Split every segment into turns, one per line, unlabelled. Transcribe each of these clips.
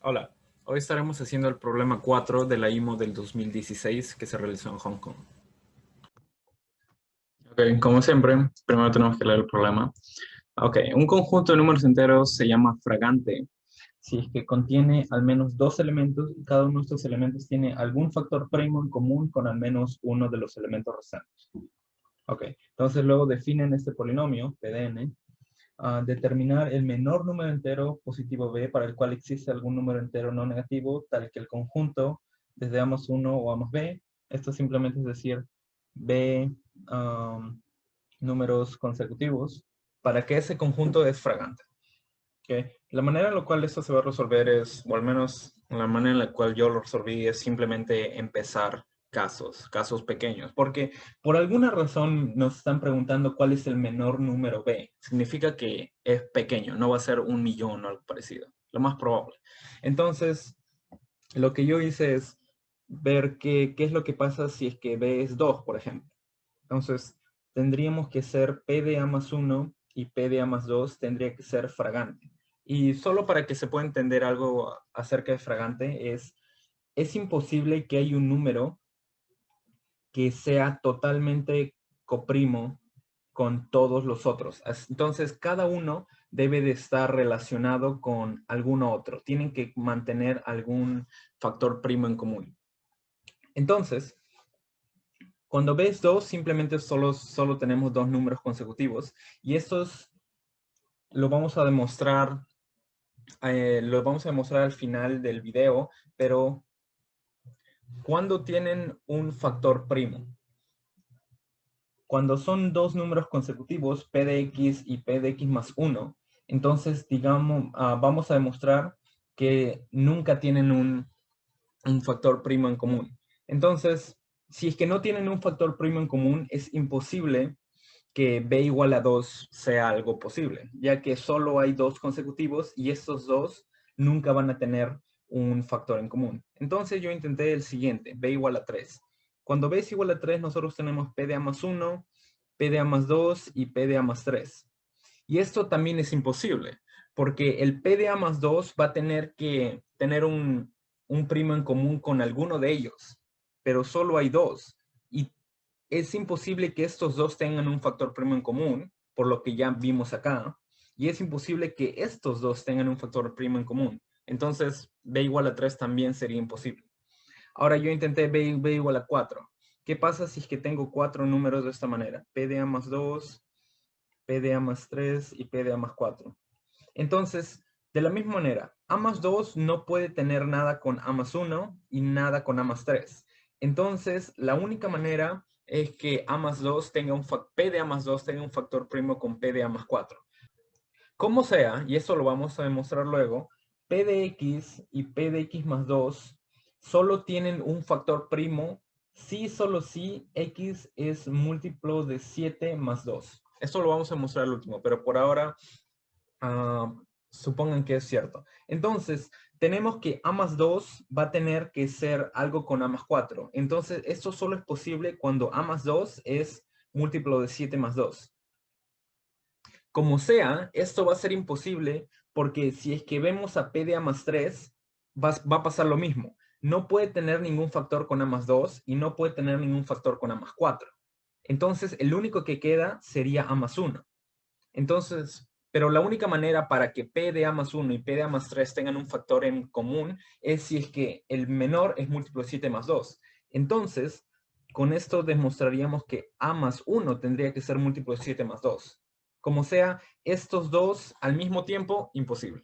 Hola, hoy estaremos haciendo el problema 4 de la IMO del 2016 que se realizó en Hong Kong. Ok, como siempre, primero tenemos que leer el problema. Ok, un conjunto de números enteros se llama fragante si es que contiene al menos dos elementos y cada uno de estos elementos tiene algún factor primo en común con al menos uno de los elementos restantes. Ok, entonces luego definen este polinomio, PDN, determinar el menor número entero positivo b para el cual existe algún número entero no negativo, tal que el conjunto desde A más 1 o A más b, esto simplemente es decir, b números consecutivos, para que ese conjunto es fragante. ¿Okay? La manera en la cual esto se va a resolver es, o al menos la manera en la cual yo lo resolví, es simplemente empezar casos pequeños, porque por alguna razón nos están preguntando cuál es el menor número b. Significa que es pequeño, no va a ser 1.000.000 o algo parecido, lo más probable. Entonces, lo que yo hice es ver qué es lo que pasa si es que b es 2, por ejemplo. Entonces, tendríamos que ser P de A más 1 y P de A más 2 tendría que ser fragante. Y solo para que se pueda entender algo acerca de fragante, es imposible que haya un número que sea totalmente coprimo con todos los otros. Entonces, cada uno debe de estar relacionado con algún otro. Tienen que mantener algún factor primo en común. Entonces, cuando ves 2, simplemente solo tenemos dos números consecutivos. Y estos lo vamos a demostrar, al final del video, pero ¿cuándo tienen un factor primo? Cuando son dos números consecutivos, p de x y p de x más 1, entonces, digamos, vamos a demostrar que nunca tienen un factor primo en común. Entonces, si es que no tienen un factor primo en común, es imposible que b igual a 2 sea algo posible, ya que solo hay dos consecutivos y estos dos nunca van a tener un factor en común. Entonces yo intenté el siguiente, b igual a 3. Cuando b es igual a 3, nosotros tenemos p de a más 1, p de a más 2 y p de a más 3. Y esto también es imposible, porque el p de a más 2 va a tener que tener un primo en común con alguno de ellos, pero solo hay dos. Y es imposible que estos dos tengan un factor primo en común, por lo que ya vimos acá, y es imposible que estos dos tengan un factor primo en común. Entonces, b igual a 3 también sería imposible. Ahora yo intenté b igual a 4. ¿Qué pasa si es que tengo cuatro números de esta manera? P de a más 2, P de a más 3 y P de a más 4. Entonces, de la misma manera, A más 2 no puede tener nada con A más 1 y nada con A más 3. Entonces, la única manera es que A más 2 tenga P de A más 2 tenga un factor primo con P de A más 4. Como sea, y eso lo vamos a demostrar luego, P de X y P de X más 2 solo tienen un factor primo si solo si X es múltiplo de 7 más 2. Esto lo vamos a mostrar al último, pero por ahora supongan que es cierto. Entonces, tenemos que A más 2 va a tener que ser algo con A más 4. Entonces, esto solo es posible cuando A más 2 es múltiplo de 7 más 2. Como sea, esto va a ser imposible porque si es que vemos a P de A más 3, va a pasar lo mismo. No puede tener ningún factor con A más 2 y no puede tener ningún factor con A más 4. Entonces, el único que queda sería A más 1. Entonces, pero la única manera para que P de A más 1 y P de A más 3 tengan un factor en común es si es que el menor es múltiplo de 7 más 2. Entonces, con esto demostraríamos que A más 1 tendría que ser múltiplo de 7 más 2. Como sea, estos dos al mismo tiempo, imposible.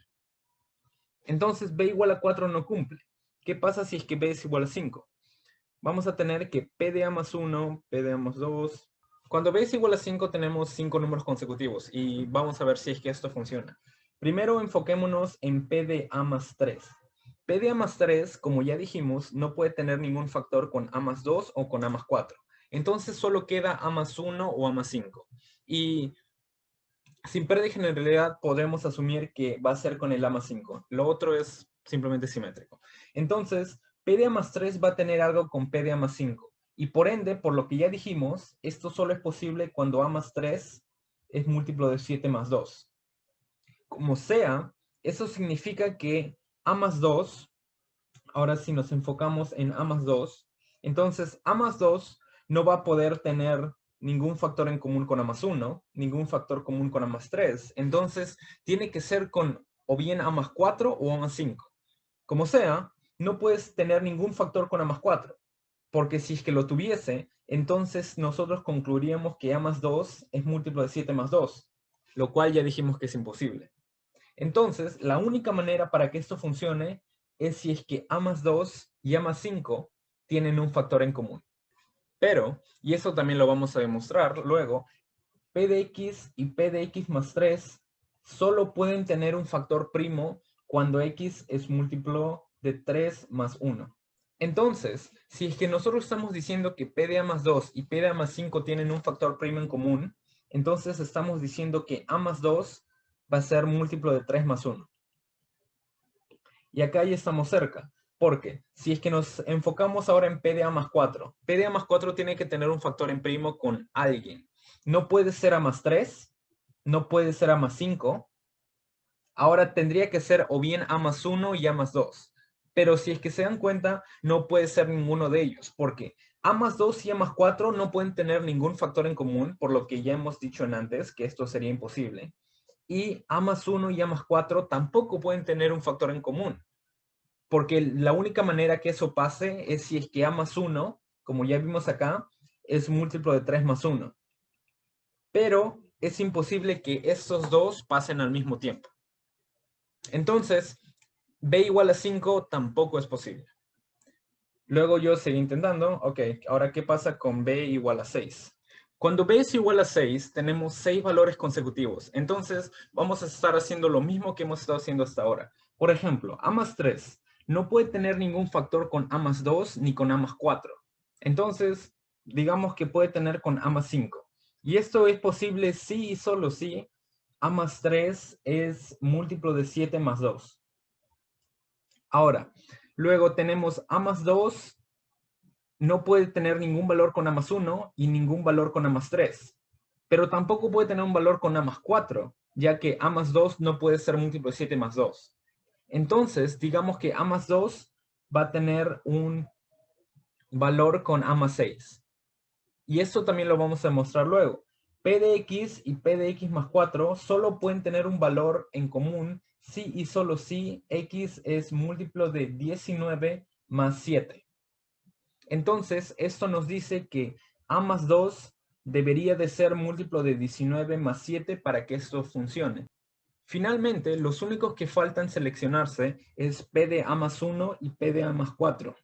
Entonces, B igual a 4 no cumple. ¿Qué pasa si es que B es igual a 5? Vamos a tener que P de A más 1, P de A más 2. Cuando B es igual a 5 tenemos 5 números consecutivos y vamos a ver si es que esto funciona. Primero enfoquémonos en P de A más 3. P de A más 3, como ya dijimos, no puede tener ningún factor con A más 2 o con A más 4. Entonces solo queda A más 1 o A más 5. Y sin pérdida de generalidad podemos asumir que va a ser con el A más 5. Lo otro es simplemente simétrico. Entonces, P de A más 3 va a tener algo con P de A más 5. Y por ende, por lo que ya dijimos, esto solo es posible cuando A más 3 es múltiplo de 7 más 2. Como sea, eso significa que A más 2, ahora si nos enfocamos en A más 2, entonces A más 2 no va a poder tener ningún factor en común con A más 1, ningún factor común con A más 3. Entonces, tiene que ser con o bien A más 4 o A más 5. Como sea, no puedes tener ningún factor con A más 4, porque si es que lo tuviese, entonces nosotros concluiríamos que A más 2 es múltiplo de 7 más 2, lo cual ya dijimos que es imposible. Entonces, la única manera para que esto funcione es si es que A más 2 y A más 5 tienen un factor en común. Pero, y eso también lo vamos a demostrar luego, P de X y P de X más 3 solo pueden tener un factor primo cuando X es múltiplo de 3 más 1. Entonces, si es que nosotros estamos diciendo que P de A más 2 y P de A más 5 tienen un factor primo en común, entonces estamos diciendo que A más 2 va a ser múltiplo de 3 más 1. Y acá ya estamos cerca, porque si es que nos enfocamos ahora en P de A más 4, P de A más 4 tiene que tener un factor en primo con alguien. No puede ser A más 3, no puede ser A más 5. Ahora tendría que ser o bien A más 1 y A más 2. Pero si es que se dan cuenta, no puede ser ninguno de ellos, porque A más 2 y A más 4 no pueden tener ningún factor en común, por lo que ya hemos dicho antes, que esto sería imposible. Y A más 1 y A más 4 tampoco pueden tener un factor en común, porque la única manera que eso pase es si es que A más 1, como ya vimos acá, es múltiplo de 3 más 1. Pero es imposible que estos dos pasen al mismo tiempo. Entonces, B igual a 5 tampoco es posible. Luego yo seguí intentando. Ok, ahora ¿qué pasa con B igual a 6? Cuando B es igual a 6, tenemos 6 valores consecutivos. Entonces, vamos a estar haciendo lo mismo que hemos estado haciendo hasta ahora. Por ejemplo, A más 3 no puede tener ningún factor con A más 2 ni con A más 4. Entonces, digamos que puede tener con A más 5. Y esto es posible si y solo si A más 3 es múltiplo de 7 más 2. Ahora, luego tenemos A más 2 no puede tener ningún valor con A más 1 y ningún valor con A más 3. Pero tampoco puede tener un valor con A más 4, ya que A más 2 no puede ser múltiplo de 7 más 2. Entonces, digamos que A más 2 va a tener un valor con A más 6. Y esto también lo vamos a demostrar luego. P de X y P de X más 4 solo pueden tener un valor en común si y solo si X es múltiplo de 19 más 7. Entonces, esto nos dice que A más 2 debería de ser múltiplo de 19 más 7 para que esto funcione. Finalmente, los únicos que faltan seleccionarse es P de A más 1 y P de A más 4.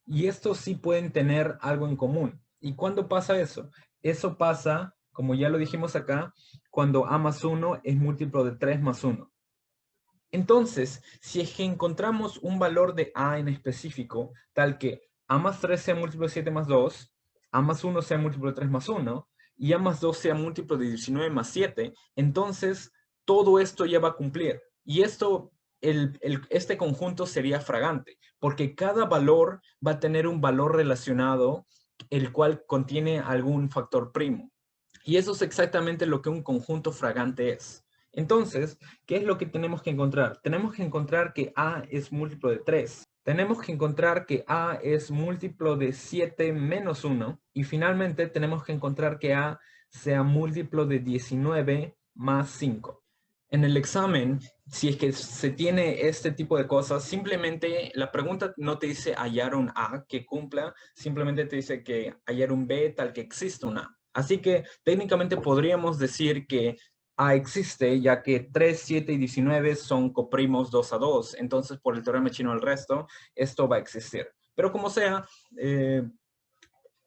Y estos sí pueden tener algo en común. ¿Y cuándo pasa eso? Eso pasa, como ya lo dijimos acá, cuando A más 1 es múltiplo de 3 más 1. Entonces, si es que encontramos un valor de A en específico, tal que A más 3 sea múltiplo de 7 más 2, A más 1 sea múltiplo de 3 más 1, y A más 2 sea múltiplo de 19 más 7, entonces todo esto ya va a cumplir. Y esto, este conjunto sería fragante, porque cada valor va a tener un valor relacionado, el cual contiene algún factor primo. Y eso es exactamente lo que un conjunto fragante es. Entonces, ¿qué es lo que tenemos que encontrar? Tenemos que encontrar que A es múltiplo de 3. Tenemos que encontrar que A es múltiplo de 7 menos 1. Y finalmente tenemos que encontrar que A sea múltiplo de 19 más 5. En el examen, si es que se tiene este tipo de cosas, simplemente la pregunta no te dice hallar un A que cumpla, simplemente te dice que hallar un B tal que exista un A. Así que técnicamente podríamos decir que A existe, ya que 3, 7 y 19 son coprimos 2 a 2. Entonces, por el teorema chino del resto, esto va a existir. Pero como sea,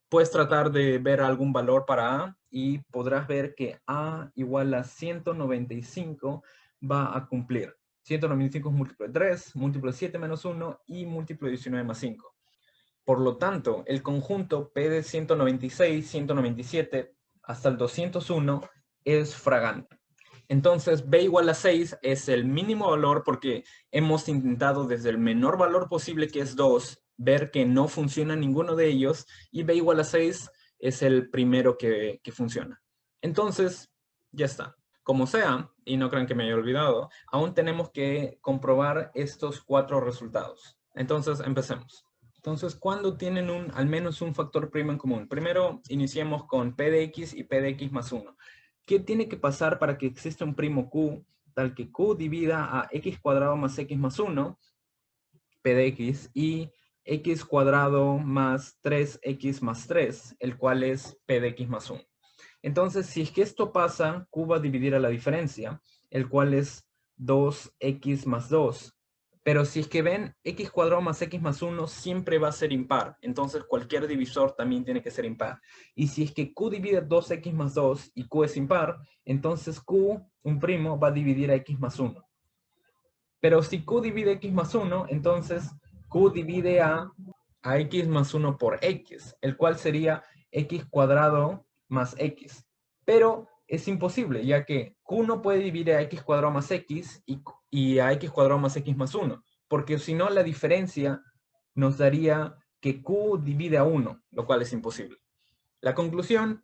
puedes tratar de ver algún valor para A y podrás ver que A igual a 195 va a cumplir. 195 es múltiplo de 3, múltiplo de 7 menos 1 y múltiplo de 19 más 5. Por lo tanto, el conjunto P de 196, 197 hasta el 201 es fragante. Entonces, B igual a 6 es el mínimo valor porque hemos intentado desde el menor valor posible, que es 2, ver que no funciona ninguno de ellos, y B igual a 6 es el primero que funciona. Entonces, ya está. Como sea, y no crean que me haya olvidado, aún tenemos que comprobar estos 4 resultados. Entonces, empecemos. Entonces, ¿cuándo tienen al menos un factor primo en común? Primero, iniciemos con P de X y P de X más 1. ¿Qué tiene que pasar para que exista un primo Q, tal que Q divida a X cuadrado más X más 1, P de X, y X cuadrado más 3X más 3, el cual es P de X más 1? Entonces, si es que esto pasa, Q va a dividir a la diferencia, el cual es 2X más 2. Pero si es que ven, X cuadrado más X más 1 siempre va a ser impar. Entonces, cualquier divisor también tiene que ser impar. Y si es que Q divide 2X más 2 y Q es impar, entonces Q, un primo, va a dividir a X más 1. Pero si Q divide X más 1, entonces Q divide a X más 1 por X, el cual sería X cuadrado más X. Pero es imposible, ya que Q no puede dividir a X cuadrado más X y a X cuadrado más X más 1, porque si no la diferencia nos daría que Q divide a 1, lo cual es imposible. La conclusión,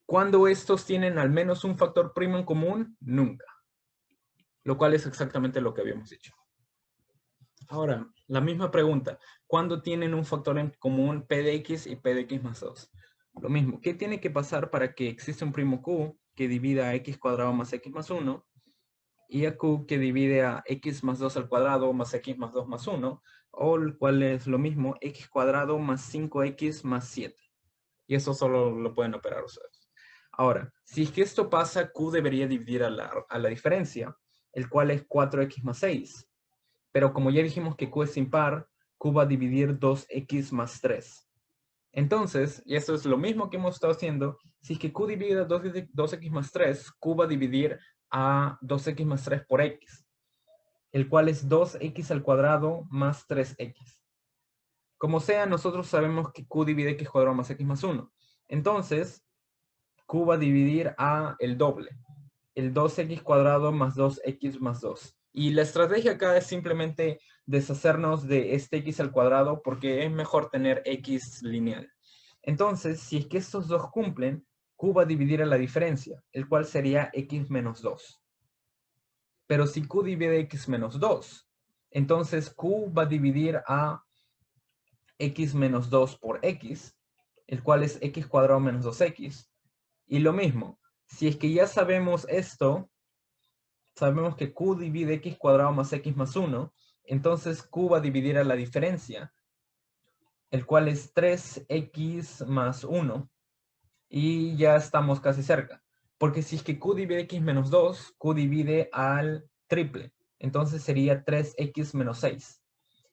cuando estos tienen al menos un factor primo en común, nunca. Lo cual es exactamente lo que habíamos dicho. Ahora, la misma pregunta. ¿Cuándo tienen un factor en común P de X y P de X más 2? Lo mismo. ¿Qué tiene que pasar para que exista un primo Q que divida a X cuadrado más X más 1 y a Q que divide a X más 2 al cuadrado más X más 2 más 1, o el cual es lo mismo, X cuadrado más 5X más 7? Y eso solo lo pueden operar ustedes. Ahora, si es que esto pasa, Q debería dividir a la diferencia, el cual es 4X más 6. Pero como ya dijimos que Q es impar, Q va a dividir 2X más 3. Entonces, y eso es lo mismo que hemos estado haciendo, si es que Q divide a 2X más 3, Q va a dividir a 2X más 3 por X, el cual es 2X al cuadrado más 3X. Como sea, nosotros sabemos que Q divide X cuadrado más X más 1. Entonces, Q va a dividir a el doble, el 2X cuadrado más 2X más 2. Y la estrategia acá es simplemente deshacernos de este X al cuadrado porque es mejor tener X lineal. Entonces, si es que estos dos cumplen, Q va a dividir a la diferencia, el cual sería X menos 2. Pero si Q divide X menos 2, entonces Q va a dividir a X menos 2 por X, el cual es X cuadrado menos 2X. Y lo mismo, si es que ya sabemos esto, sabemos que Q divide X cuadrado más X más 1, entonces Q va a dividir a la diferencia, el cual es 3X más 1, y ya estamos casi cerca. Porque si es que Q divide X menos 2, Q divide al triple, entonces sería 3X menos 6.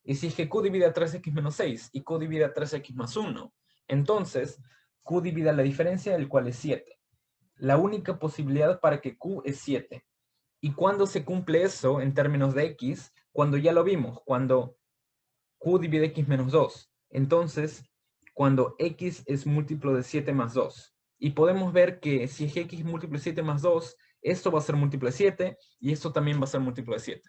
Y si es que Q divide a 3X menos 6 y Q divide a 3X más 1, entonces Q divide a la diferencia, el cual es 7. La única posibilidad para que Q es 7. ¿Y cuándo se cumple eso en términos de X? Cuando ya lo vimos, cuando Q divide X menos 2. Entonces, cuando X es múltiplo de 7 más 2. Y podemos ver que si es X múltiplo de 7 más 2, esto va a ser múltiplo de 7 y esto también va a ser múltiplo de 7.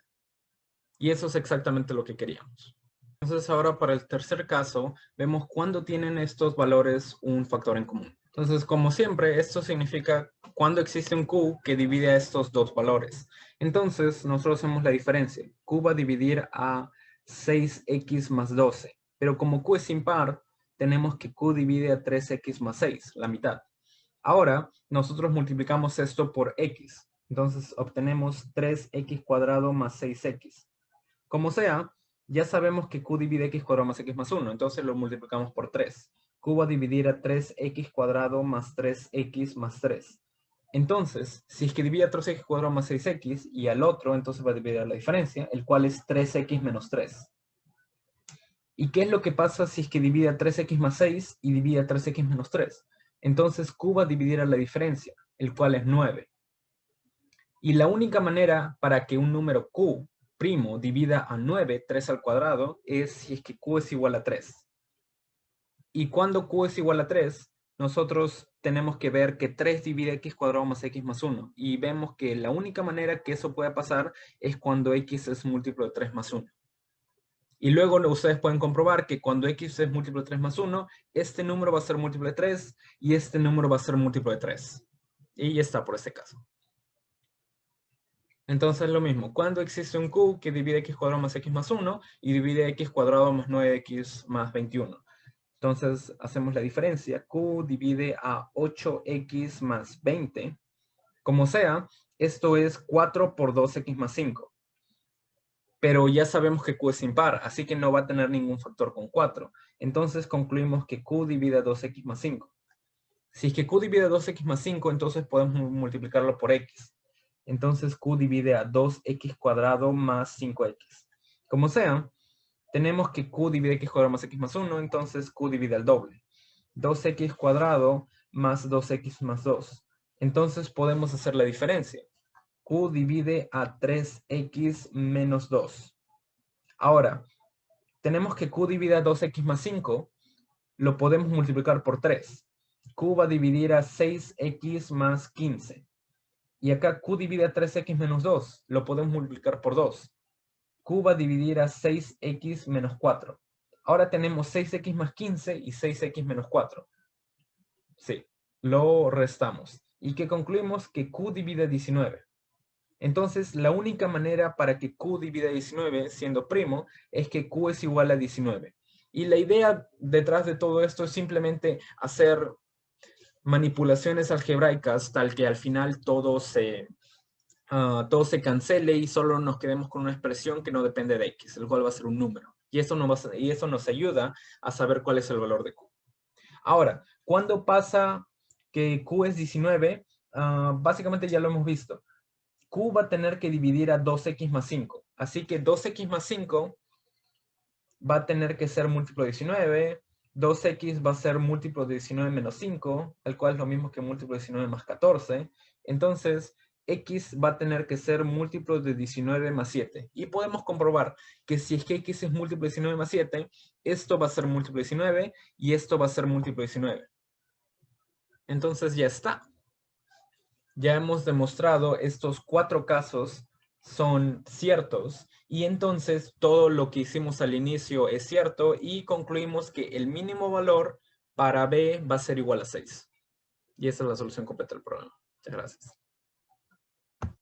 Y eso es exactamente lo que queríamos. Entonces ahora para el tercer caso, vemos cuándo tienen estos valores un factor en común. Entonces, como siempre, esto significa cuando existe un Q que divide a estos dos valores. Entonces, nosotros hacemos la diferencia. Q va a dividir a 6X más 12. Pero como Q es impar, tenemos que Q divide a 3X más 6, la mitad. Ahora, nosotros multiplicamos esto por X. Entonces, obtenemos 3X cuadrado más 6X. Como sea, ya sabemos que Q divide X cuadrado más X más 1. Entonces, lo multiplicamos por 3. Q va a dividir a 3X cuadrado más 3X más 3. Entonces, si es que divide a 3X cuadrado más 6X y al otro, entonces va a dividir a la diferencia, el cual es 3X menos 3. ¿Y qué es lo que pasa si es que divide a 3X más 6 y divide a 3X menos 3? Entonces Q va a dividir a la diferencia, el cual es 9. Y la única manera para que un número Q primo divida a 9, 3 al cuadrado, es si es que Q es igual a 3. Y cuando Q es igual a 3, nosotros tenemos que ver que 3 divide X cuadrado más X más 1. Y vemos que la única manera que eso puede pasar es cuando X es múltiplo de 3 más 1. Y luego ustedes pueden comprobar que cuando X es múltiplo de 3 más 1, este número va a ser múltiplo de 3 y este número va a ser múltiplo de 3. Y ya está por este caso. Entonces lo mismo, cuando existe un q que divide x cuadrado más x más 1 y divide x cuadrado más 9x más 21. Entonces hacemos la diferencia. Q divide a 8x más 20. Como sea, esto es 4 por 2x más 5. Pero ya sabemos que Q es impar, así que no va a tener ningún factor con 4. Entonces concluimos que Q divide a 2x más 5. Si es que Q divide a 2x más 5, entonces podemos multiplicarlo por x. Entonces Q divide a 2x cuadrado más 5x. Como sea, tenemos que Q divide x cuadrado más x más 1, entonces Q divide al doble. 2x cuadrado más 2x más 2. Entonces podemos hacer la diferencia. Q divide a 3x menos 2. Ahora, tenemos que Q divide a 2x más 5, lo podemos multiplicar por 3. Q va a dividir a 6x más 15. Y acá Q divide a 3x menos 2, lo podemos multiplicar por 2. Q va a dividir a 6x menos 4. Ahora tenemos 6x más 15 y 6x menos 4. Sí, lo restamos. ¿Y qué concluimos? Que Q divide a 19. Entonces, la única manera para que Q divida 19, siendo primo, es que Q es igual a 19. Y la idea detrás de todo esto es simplemente hacer manipulaciones algebraicas tal que al final todo se cancele y solo nos quedemos con una expresión que no depende de X, el cual va a ser un número. Y eso nos ayuda a saber cuál es el valor de Q. Ahora, ¿cuándo pasa que Q es 19? Básicamente ya lo hemos visto. Q va a tener que dividir a 2x más 5. Así que 2x más 5 va a tener que ser múltiplo de 19. 2x va a ser múltiplo de 19 menos 5, el cual es lo mismo que múltiplo de 19 más 14. Entonces, x va a tener que ser múltiplo de 19 más 7. Y podemos comprobar que si es que x es múltiplo de 19 más 7, esto va a ser múltiplo de 19 y esto va a ser múltiplo de 19. Entonces ya está. Ya hemos demostrado estos 4 casos son ciertos y entonces todo lo que hicimos al inicio es cierto y concluimos que el mínimo valor para B va a ser igual a 6. Y esa es la solución completa del problema. Muchas gracias.